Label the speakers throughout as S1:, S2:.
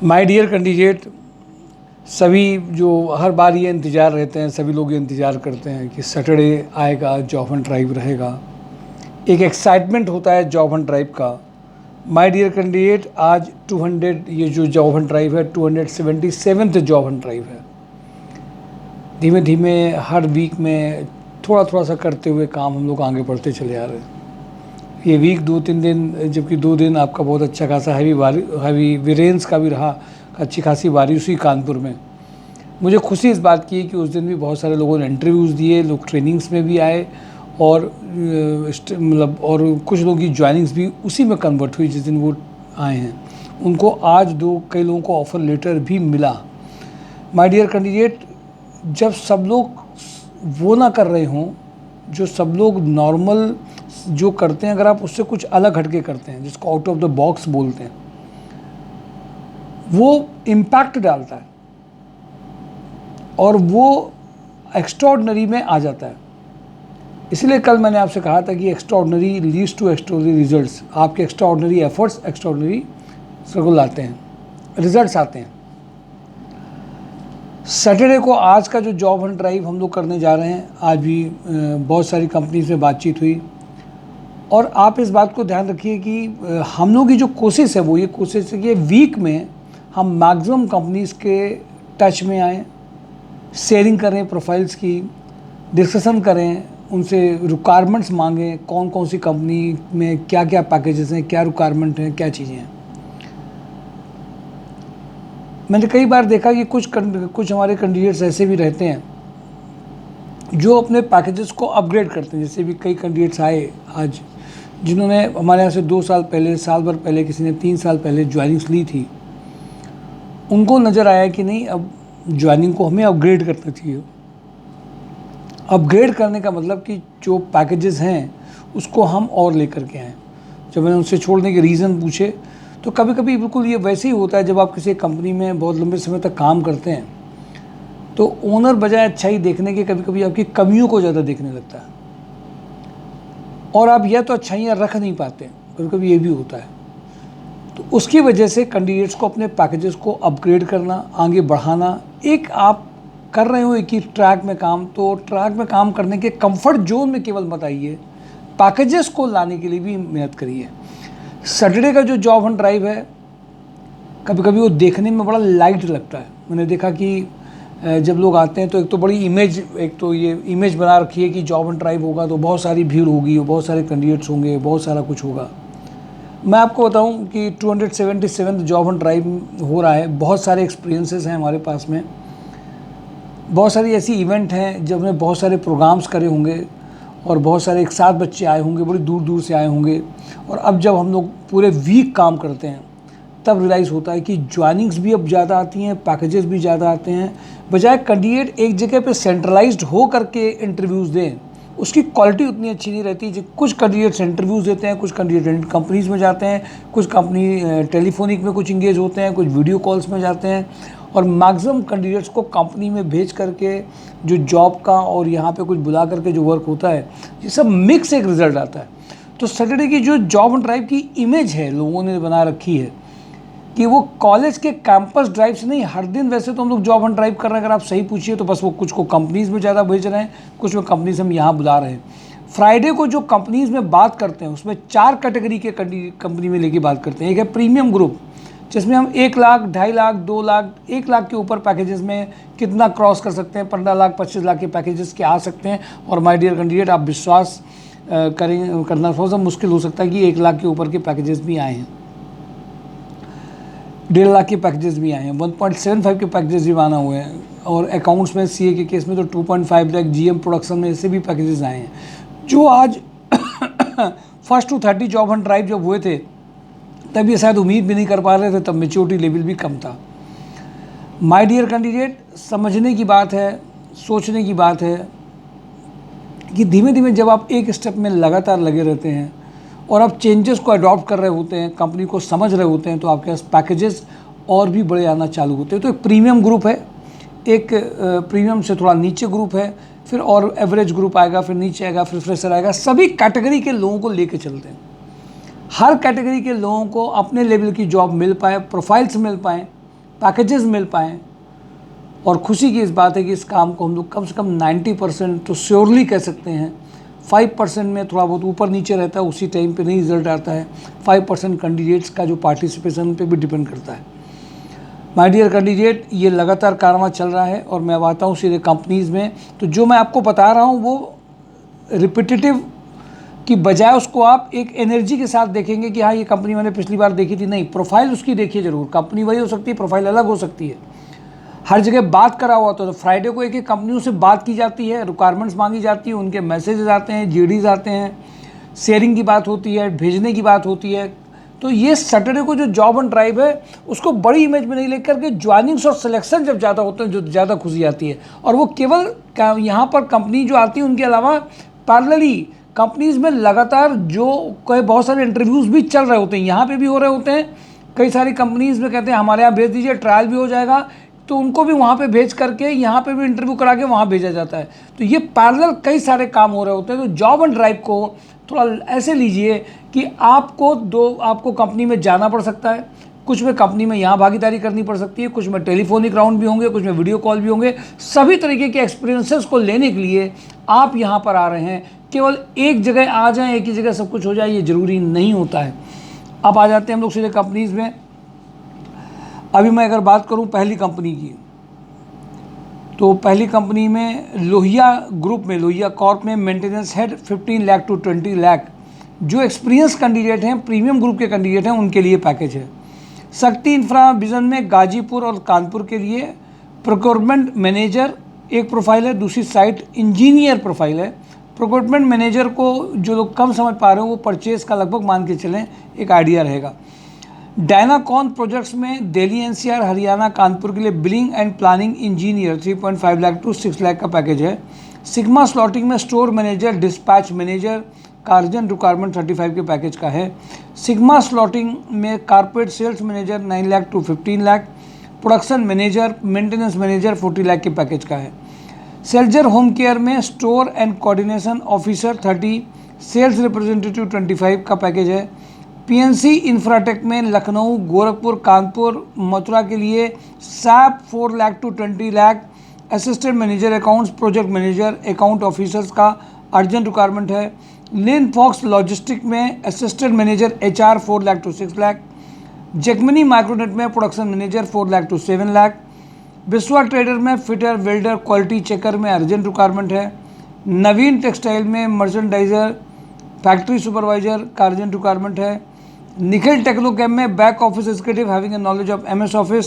S1: My dear candidate, सभी जो हर बार ये इंतज़ार रहते हैं, सभी लोग ये इंतज़ार करते हैं कि सैटरडे आएगा, जॉब एंड ड्राइव रहेगा। एक एक्साइटमेंट होता है जॉब एंड ड्राइव का। माय डियर कैंडिडेट, आज 200 ये जो जॉब एंड ड्राइव है 277th जॉब एंड ड्राइव है। धीमे धीमे हर वीक में थोड़ा थोड़ा सा करते हुए काम हम लोग आगे बढ़ते चले आ रहे हैं। ये वीक 2-3 दिन, जबकि 2 दिन आपका बहुत अच्छा खासा हैवी वेरिएंस का भी रहा, अच्छी खासी बारिश हुई कानपुर में। मुझे खुशी इस बात की है कि उस दिन भी बहुत सारे लोगों ने इंटरव्यूज़ दिए, लोग ट्रेनिंग्स में भी आए और मतलब और कुछ लोगों की ज्वाइनिंग्स भी उसी में कन्वर्ट हुई जिस दिन वो आए हैं। उनको आज कई लोगों को ऑफ़र लेटर भी मिला। माय डियर कैंडिडेट, जब सब लोग वो ना कर रहे हों जो सब लोग नॉर्मल जो करते हैं, अगर आप उससे कुछ अलग हटके करते हैं, जिसको आउट ऑफ द बॉक्स बोलते हैं, वो इम्पैक्ट डालता है और वो एक्स्ट्राऑर्डिनरी में आ जाता है। इसलिए कल मैंने आपसे कहा था कि extraordinary leads to extraordinary results. आपके एक्स्ट्राऑर्डिनरी एफर्ट्स एक्स्ट्राऑर्डिनरी स्ट्रगल आते हैं, रिजल्ट्स आते हैं। सैटरडे को आज का जो जॉब एंड ड्राइव हम लोग करने जा रहे हैं, आज भी बहुत सारी कंपनी से बातचीत हुई और आप इस बात को ध्यान रखिए कि हम लोग की जो कोशिश है वो ये कोशिश है कि वीक में हम मैक्सिमम कंपनीज़ के टच में आएँ, शेयरिंग करें प्रोफाइल्स की, डिस्कशन करें, उनसे रिक्वायरमेंट्स मांगें, कौन कौन सी कंपनी में क्या क्या पैकेजेस हैं, क्या रिक्वायरमेंट हैं, क्या चीज़ें हैं। मैंने कई बार देखा कि कुछ हमारे कैंडिडेट्स ऐसे भी रहते हैं जो अपने पैकेजेस को अपग्रेड करते हैं। जैसे भी कई कैंडिडेट्स आए आज जिन्होंने हमारे यहाँ से 2 साल पहले, साल भर पहले, किसी ने 3 साल पहले ज्वाइनिंग्स ली थी। उनको नज़र आया कि नहीं, अब ज्वाइनिंग को हमें अपग्रेड करना चाहिए। अपग्रेड करने का मतलब कि जो पैकेजेस हैं उसको हम और लेकर के आएँ। जब मैंने उनसे छोड़ने के रीज़न पूछे तो कभी कभी बिल्कुल ये वैसे ही होता है। जब आप किसी कंपनी में बहुत लंबे समय तक काम करते हैं तो ओनर बजाय अच्छाई देखने के कभी कभी आपकी कमियों को ज़्यादा देखने लगता है और आप यह तो अच्छाइयाँ रख नहीं पाते, कभी कभी ये भी होता है। तो उसकी वजह से कैंडिडेट्स को अपने पैकेजेस को अपग्रेड करना, आगे बढ़ाना, एक आप कर रहे हो एक ही ट्रैक में काम, तो ट्रैक में काम करने के कंफर्ट जोन में केवल मत आइए, पैकेजेस को लाने के लिए भी मेहनत करिए। सैटरडे का जो जॉब एंड ड्राइव है कभी कभी वो देखने में बड़ा लाइट लगता है। मैंने देखा कि जब लोग आते हैं तो एक तो ये इमेज बना रखी है कि जॉब एंड ड्राइव होगा तो बहुत सारी भीड़ होगी, बहुत सारे कैंडिडेट्स होंगे, बहुत सारा कुछ होगा। मैं आपको बताऊं कि 277 जॉब एंड ड्राइव हो रहा है। बहुत सारे एक्सपीरियंसेस हैं हमारे पास में, बहुत सारी ऐसी इवेंट हैं जब हमने बहुत सारे प्रोग्राम्स करे होंगे और बहुत सारे एक साथ बच्चे आए होंगे, बड़ी दूर दूर से आए होंगे। और अब जब हम लोग पूरे वीक काम करते हैं तब रियलाइज़ होता है कि ज्वाइनिंग्स भी अब ज़्यादा आती हैं, पैकेजेस भी ज़्यादा आते हैं। बजाय कैंडिडेट एक जगह पे सेंट्रलाइज्ड हो करके इंटरव्यूज़ दें, उसकी क्वालिटी उतनी अच्छी नहीं रहती। कुछ कैंडिडेट्स इंटरव्यूज़ देते हैं, कुछ कैंडिडेट कंपनीज़ में जाते हैं, कुछ कंपनी टेलीफोनिक में कुछ इंगेज होते हैं, कुछ वीडियो कॉल्स में जाते हैं और मैक्सिमम कैंडिडेट्स को कंपनी में भेज करके जो जॉब का और यहाँ पे कुछ बुला करके जो वर्क होता है, ये सब मिक्स एक रिज़ल्ट आता है। तो सैटरडे की जो जॉब एंड ड्राइव की इमेज है लोगों ने बना रखी है कि वो कॉलेज के कैंपस ड्राइव से नहीं, हर दिन वैसे तो हम लोग जॉब एंड ड्राइव कर रहे हैं। अगर आप सही पूछिए तो बस वो कुछ को कंपनीज़ में ज़्यादा भेज रहे हैं, कुछ में कंपनीज हम यहाँ बुला रहे हैं। फ्राइडे को जो कंपनीज़ में बात करते हैं उसमें 4 कैटेगरी के कंपनी में लेके बात करते हैं। एक है प्रीमियम ग्रुप, जिसमें हम 1 लाख, 2.5 लाख, 2 लाख, 1 लाख के ऊपर पैकेजेस में कितना क्रॉस कर सकते हैं, 15 लाख, 25 लाख के पैकेजेस के आ सकते हैं। और माय डियर कैंडिडेट, आप विश्वास करना थोड़ा सा मुश्किल हो सकता है कि 1 लाख के ऊपर के पैकेजेस भी आए हैं, 1.5 लाख के पैकेजेस भी आए हैं, 1.75 के पैकेजेस भी आना हुए हैं। और अकाउंट्स में सीए के केस में तो 2.5 लाख, जीएम प्रोडक्शन में ऐसे भी पैकेजेस आए हैं। जो आज 1st to 30 job and drive जब हुए थे तब ये शायद उम्मीद भी नहीं कर पा रहे थे, तब मैच्योरिटी लेवल भी कम था। माय डियर कैंडिडेट, समझने की बात है, सोचने की बात है कि धीमे धीमे जब आप एक स्टेप में लगातार लगे रहते हैं और आप चेंजेस को अडॉप्ट कर रहे होते हैं, कंपनी को समझ रहे होते हैं, तो आपके पास पैकेजेस और भी बड़े आना चालू होते हैं। तो एक प्रीमियम ग्रुप है, एक प्रीमियम से थोड़ा नीचे ग्रुप है, फिर और एवरेज ग्रुप आएगा, फिर नीचे आएगा, फिर फ्रेशर आएगा। सभी कैटेगरी के लोगों को लेके चलते हैं। हर कैटेगरी के लोगों को अपने लेवल की जॉब मिल पाए, प्रोफाइल्स मिल पाएँ, पैकेजेस मिल पाएँ। और खुशी की इस बात है कि इस काम को हम लोग कम से कम 90% तो श्योरली कह सकते हैं। 5% में थोड़ा बहुत ऊपर नीचे रहता है, उसी टाइम पे नहीं रिजल्ट आता है। 5% कैंडिडेट्स का जो पार्टिसिपेशन पे भी डिपेंड करता है। माय डियर कैंडिडेट, ये लगातार कारवां चल रहा है और मैं अब आता हूँ सीधे कंपनीज़ में। तो जो मैं आपको बता रहा हूँ वो रिपीटेटिव की बजाय उसको आप एक एनर्जी के साथ देखेंगे कि हाँ ये कंपनी मैंने पिछली बार देखी थी। नहीं, प्रोफाइल उसकी देखिए ज़रूर। कंपनी वही हो सकती है, प्रोफाइल अलग हो सकती है। हर जगह बात करा हुआ तो फ्राइडे को एक एक कंपनियों से बात की जाती है, रिक्वायरमेंट्स मांगी जाती है, उनके मैसेजेस आते हैं, जीडीज आते हैं, शेयरिंग की बात होती है, भेजने की बात होती है। तो ये सैटरडे को जो जॉब ऑन ड्राइव है उसको बड़ी इमेज में नहीं लेकर के ज्वाइनिंग्स और सिलेक्शन जब ज़्यादा होते हैं जो ज़्यादा खुशी आती है। और वो केवल यहाँ पर कंपनी जो आती है उनके अलावा पैरेलली कंपनीज़ में लगातार जो कई बहुत सारे इंटरव्यूज़ भी चल रहे होते हैं, यहाँ पे भी हो रहे होते हैं। कई सारी कंपनीज़ में कहते हैं हमारे यहाँ भेज दीजिए, ट्रायल भी हो जाएगा, तो उनको भी वहाँ पे भेज करके यहाँ पे भी इंटरव्यू करा के वहाँ भेजा जाता है। तो ये पैरेलल कई सारे काम हो रहे होते हैं। तो जॉब एंड ड्राइव को थोड़ा ऐसे लीजिए कि आपको कंपनी में जाना पड़ सकता है, कुछ में कंपनी में यहाँ भागीदारी करनी पड़ सकती है, कुछ में टेलीफोनिक राउंड भी होंगे, कुछ में वीडियो कॉल भी होंगे। सभी तरीके के एक्सपीरियंसेस को लेने के लिए आप यहाँ पर आ रहे हैं। केवल एक जगह आ जाएं, एक ही जगह सब कुछ हो जाए, ये ज़रूरी नहीं होता है। अब आ जाते हैं हम लोग सीधे कंपनीज़ में। अभी मैं अगर बात करूं पहली कंपनी की, तो पहली कंपनी में लोहिया ग्रुप में, लोहिया कॉर्प में maintenance head 15 lakh to 20 lakh जो एक्सपीरियंस कैंडिडेट हैं, प्रीमियम ग्रुप के कैंडिडेट हैं, उनके लिए पैकेज है। शक्ति इंफ्रा विजन में गाजीपुर और कानपुर के लिए प्रोक्योरमेंट मैनेजर एक प्रोफाइल है, दूसरी साइट इंजीनियर प्रोफाइल है। प्रोक्योरमेंट मैनेजर को जो लोग कम समझ पा रहे हो वो परचेज का लगभग मान के चलें, एक आइडिया रहेगा। डायनाकॉन प्रोजेक्ट्स में दिल्ली एनसीआर हरियाणा कानपुर के लिए billing and planning engineer 3.5 lakh to 6 lakh का पैकेज है। सिग्मा स्लॉटिंग में स्टोर मैनेजर डिस्पैच मैनेजर का अर्जेंट रिक्वायरमेंट 35 के पैकेज का है। सिग्मा स्लॉटिंग में corporate sales manager 9 lakh to 15 lakh, production manager maintenance manager 40 lakh के पैकेज का है। सेल्जर होम केयर में store and coordination officer 30, sales representative 25 का पैकेज है। पीएनसी इंफ्राटेक में लखनऊ गोरखपुर कानपुर मथुरा के लिए SAP 4 lakh to 20 lakh, assistant manager accounts project manager account officers का अर्जेंट रिक्वायरमेंट है। लिन फॉक्स लॉजिस्टिक में assistant manager HR 4 lakh to 6 lakh, जेकमिनी माइक्रोनेट में production manager 4 lakh to 7 lakh, Biswa trader में फिटर वेल्डर क्वालिटी चेकर में अर्जेंट रिक्वायरमेंट है। नवीन टेक्सटाइल में मर्चेंडाइजर फैक्ट्री सुपरवाइजर का अर्जेंट रिक्वायरमेंट है। निखिल टेक्नोकेम में back office executive having a knowledge of MS office.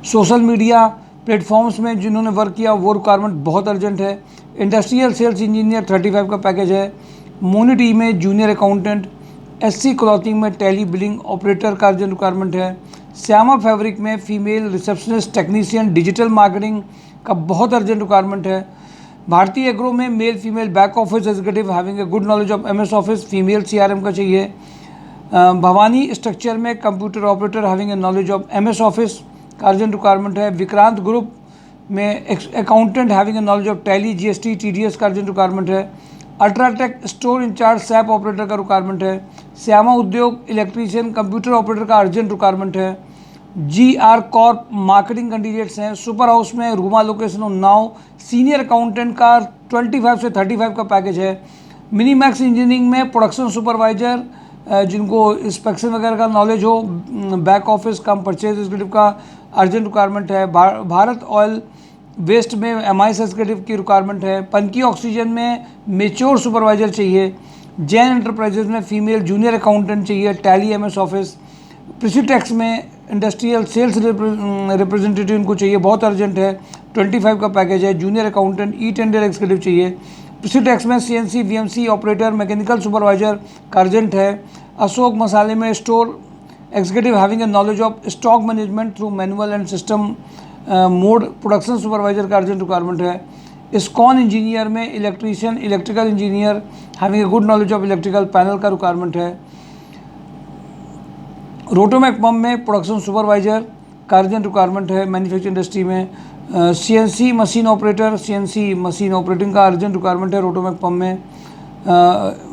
S1: Social media platforms में जिन्होंने वर्क किया वो रिक्वायरमेंट बहुत अर्जेंट है। इंडस्ट्रियल सेल्स इंजीनियर 35 का पैकेज है। मोनिटी में जूनियर अकाउंटेंट, एससी क्लॉथिंग में टैली बिलिंग ऑपरेटर का अर्जेंट रिक्वायरमेंट है। श्यामा फैब्रिक में female receptionist technician digital marketing का बहुत अर्जेंट रिक्वायरमेंट है। भारतीय एग्रो में male female back office executive having a good knowledge of MS office, female CRM का चाहिए। भवानी स्ट्रक्चर में computer operator having a knowledge of MS office का urgent requirement है। विक्रांत ग्रुप में accountant having A knowledge of tally GST TDS का urgent requirement है। UltraTech store incharge SAP operator का requirement है। श्यामा उद्योग इलेक्ट्रीशियन कंप्यूटर ऑपरेटर का अर्जेंट रिक्वायरमेंट है। जीआर कॉर्प मार्केटिंग कैंडिडेट्स हैं। सुपर हाउस में Ruma location Unnao senior accountant का 25 से 35 का पैकेज है। मिनीमैक्स इंजीनियरिंग में प्रोडक्शन सुपरवाइजर जिनको इंस्पेक्शन वगैरह का नॉलेज हो, बैक ऑफिस कम परचेज एग्जीक्यूटिव का अर्जेंट रिक्वायरमेंट है। भारत ऑयल वेस्ट में एमआईएस एग्जीक्यूटिव की रिक्वायरमेंट है। पनकी ऑक्सीजन में मेच्योर सुपरवाइजर चाहिए। जैन एंटरप्राइजेज में फीमेल जूनियर अकाउंटेंट चाहिए, टैली एमएस ऑफिस। प्रिसीटेक्स में इंडस्ट्रियल सेल्स रिप्रेजेंटेटिव इनको चाहिए, बहुत अर्जेंट है, 25 का पैकेज है। जूनियर अकाउंटेंट ई टेंडर एग्जीक्यूटिव चाहिए। प्रिसीटेक्स में CNC VMC operator mechanical supervisor का अर्जेंट है। अशोक मसाले में store executive having a knowledge of stock management through manual and system mode production supervisor का अर्जेंट रिक्वायरमेंट है। इस्कॉन इंजीनियर में electrician electrical engineer having a good knowledge of electrical panel का requirement है। Rotomac pump में production supervisor का urgent requirement है। Manufacturing industry में CNC machine operator CNC machine operating का अर्जेंट रिक्वायरमेंट है रोटोमैक पंप में।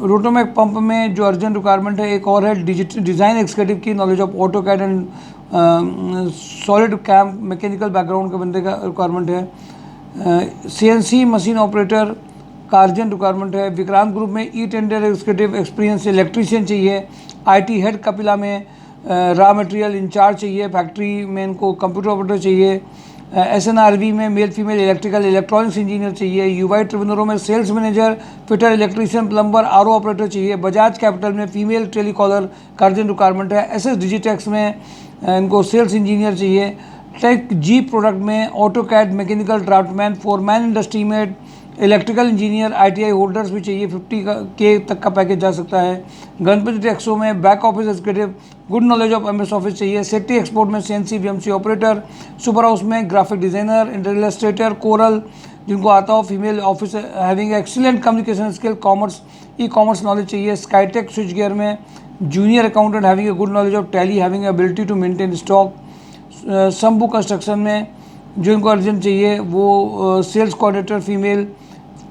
S1: रोटोमैक पंप में जो अर्जेंट रिक्वायरमेंट है एक और है डिजाइन एग्जीक्यूटिव की knowledge of auto CAD and solid cam mechanical background के बंदे का रिक्वायरमेंट है। CNC मशीन ऑपरेटर का अर्जेंट रिक्वायरमेंट है। विक्रांत ग्रुप में e tender executive experience electrician चाहिए। IT हेड कपिला में रॉ मटेरियल इंचार्ज चाहिए। फैक्ट्री में इनको कंप्यूटर ऑपरेटर चाहिए। SNRV में male female electrical electronics engineer चाहिए। UI ट्रिब्यूनरों में sales manager fitter electrician plumber RO operator चाहिए। बजाज कैपिटल में फीमेल टेलीकॉलर का अर्जेंट रिक्वायरमेंट है। SS डिजिटेक्स में इनको सेल्स इंजीनियर चाहिए। टेक जी प्रोडक्ट में AutoCAD mechanical draftsman foreman industry में इलेक्ट्रिकल इंजीनियर ITI होल्डर्स भी चाहिए। 50K तक का पैकेज जा सकता है। गणपति टेक्सो में back office executive good knowledge of MS office चाहिए। सेट्टी एक्सपोर्ट में CNC VMC operator. Super house में ग्राफिक डिज़ाइनर इलस्ट्रेटर कोरल जिनको आता हो। Female office having excellent communication skill commerce e-commerce knowledge चाहिए। स्काईटेक स्विच गियर में junior accountant having a good knowledge of Tally having ability to maintain stock. Shambhu construction में जो इनको अर्जेंट चाहिए वो sales coordinator female.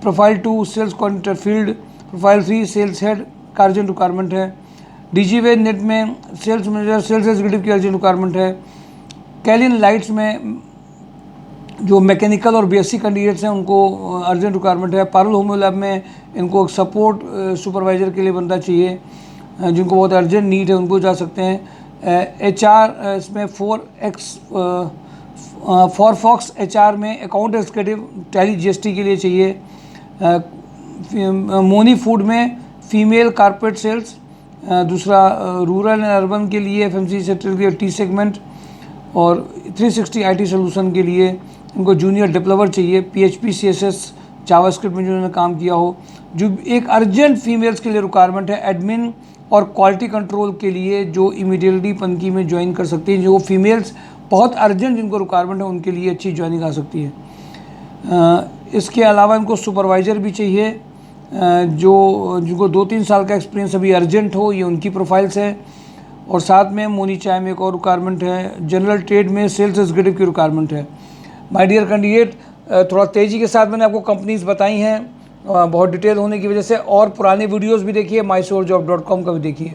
S1: Profile 2 sales coordinator field. Profile 3 sales head का urgent requirement है। DGWay नेट में सेल्स मैनेजर सेल्स एग्जीक्यूटिव की अर्जेंट रिक्वायरमेंट है। कैलिन लाइट्स में जो मैकेनिकल और BSc कैंडिडेट्स हैं उनको अर्जेंट रिक्वायरमेंट है। पारुल होम्यो लैब में इनको सपोर्ट सुपरवाइजर के लिए बंदा चाहिए जिनको बहुत अर्जेंट नीड है, उनको जा सकते हैं। HR इसमें फॉक्स HR में अकाउंट एग्जीक्यूटिव टैली GST के लिए चाहिए। मोनी फूड में फीमेल कारपेट सेल्स। दूसरा रूरल एंड अर्बन के लिए FMCG सेक्टर के लिए T सेगमेंट। और 360 IT सोल्यूशन के लिए इनको जूनियर डेवलपर चाहिए। PHP CSS जावास्क्रिप्ट में जिन्होंने काम किया हो। जो एक अर्जेंट फीमेल्स के लिए रिक्वायरमेंट है एडमिन और क्वालिटी कंट्रोल के लिए जो इमीडिएटली पनकी में ज्वाइन कर सकती हैं। जो फीमेल्स बहुत अर्जेंट जिनको रिक्वायरमेंट है उनके लिए अच्छी ज्वाइनिंग आ सकती है। इसके अलावा इनको सुपरवाइज़र भी चाहिए जो जिनको 2-3 साल का एक्सपीरियंस अभी अर्जेंट हो, ये उनकी प्रोफाइल्स है। और साथ में मोनी चाय में एक और रिक्वायरमेंट है। जनरल ट्रेड में सेल्स एग्जीक्यूटिव की रिक्वायरमेंट है। माय डियर कैंडिडेट, थोड़ा तेज़ी के साथ मैंने आपको कंपनीज बताई हैं बहुत डिटेल होने की वजह से। और पुराने वीडियोस भी देखिए, mysourjob.com का भी देखिए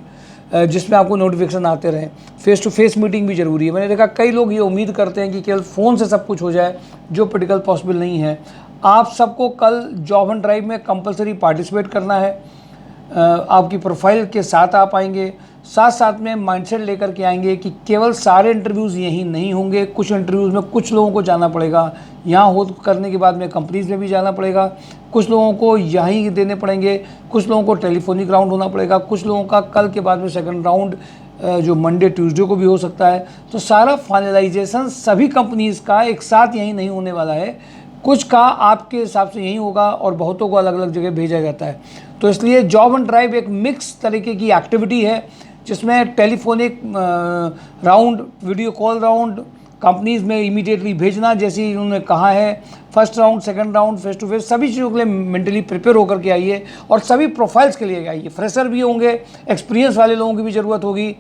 S1: जिसमें आपको नोटिफिकेशन आते रहें। फेस टू फेस मीटिंग भी ज़रूरी है। मैंने देखा कई लोग ये उम्मीद करते हैं कि केवल फ़ोन से सब कुछ हो जाए, जो प्रैक्टिकल पॉसिबल नहीं है। आप सबको कल जॉब एंड ड्राइव में कंपलसरी पार्टिसिपेट करना है। आपकी प्रोफाइल के साथ आप आएंगे, साथ साथ में माइंडसेट लेकर के आएंगे कि केवल सारे इंटरव्यूज़ यहीं नहीं होंगे। कुछ इंटरव्यूज़ में कुछ लोगों को जाना पड़ेगा, यहाँ हो करने के बाद में कंपनीज़ में भी जाना पड़ेगा। कुछ लोगों को यहीं देने पड़ेंगे, कुछ लोगों को टेलीफोनिक राउंड होना पड़ेगा, कुछ लोगों का कल के बाद में सेकंड राउंड जो मंडे ट्यूसडे को भी हो सकता है। तो सारा फाइनलाइजेशन सभी कंपनीज़ का एक साथ यहीं नहीं होने वाला है। कुछ का आपके हिसाब से यहीं होगा और बहुतों को अलग अलग जगह भेजा जाता है। तो इसलिए जॉब एंड ड्राइव एक मिक्स तरीके की एक्टिविटी है जिसमें telephonic round, video call round, companies में इमीडिएटली भेजना जैसे उन्होंने कहा है, first round, second round, face to face, सभी चीज़ों के लिए मेंटली प्रिपेयर होकर के आइए और सभी प्रोफाइल्स के लिए आइए। फ्रेशर भी होंगे, एक्सपीरियंस वाले लोगों की भी ज़रूरत होगी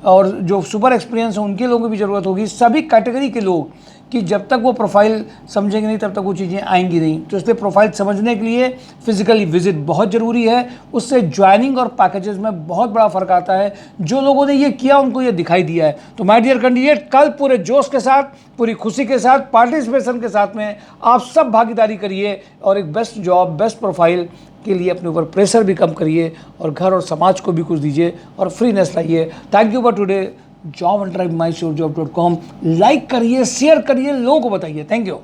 S1: और जो सुपर एक्सपीरियंस है उनके लोगों की भी ज़रूरत होगी। सभी कैटेगरी के लोग कि जब तक वो प्रोफाइल समझेंगे नहीं तब तक वो चीज़ें आएंगी नहीं। तो इसलिए प्रोफाइल समझने के लिए फिजिकली विजिट बहुत ज़रूरी है। उससे ज्वाइनिंग और पैकेजेस में बहुत बड़ा फ़र्क आता है। जो लोगों ने ये किया उनको ये दिखाई दिया है। तो माय डियर कैंडिडेट, कल पूरे जोश के साथ, पूरी खुशी के साथ, पार्टिसिपेशन के साथ में आप सब भागीदारी करिए और एक बेस्ट जॉब, बेस्ट प्रोफाइल के लिए अपने ऊपर प्रेशर भी कम करिए और घर और समाज को भी कुछ दीजिए और फ्रीनेस लाइए। Thank you for today. Job and drive mysourjob.com like करिए, शेयर करिए, लोगों को बताइए। Thank you.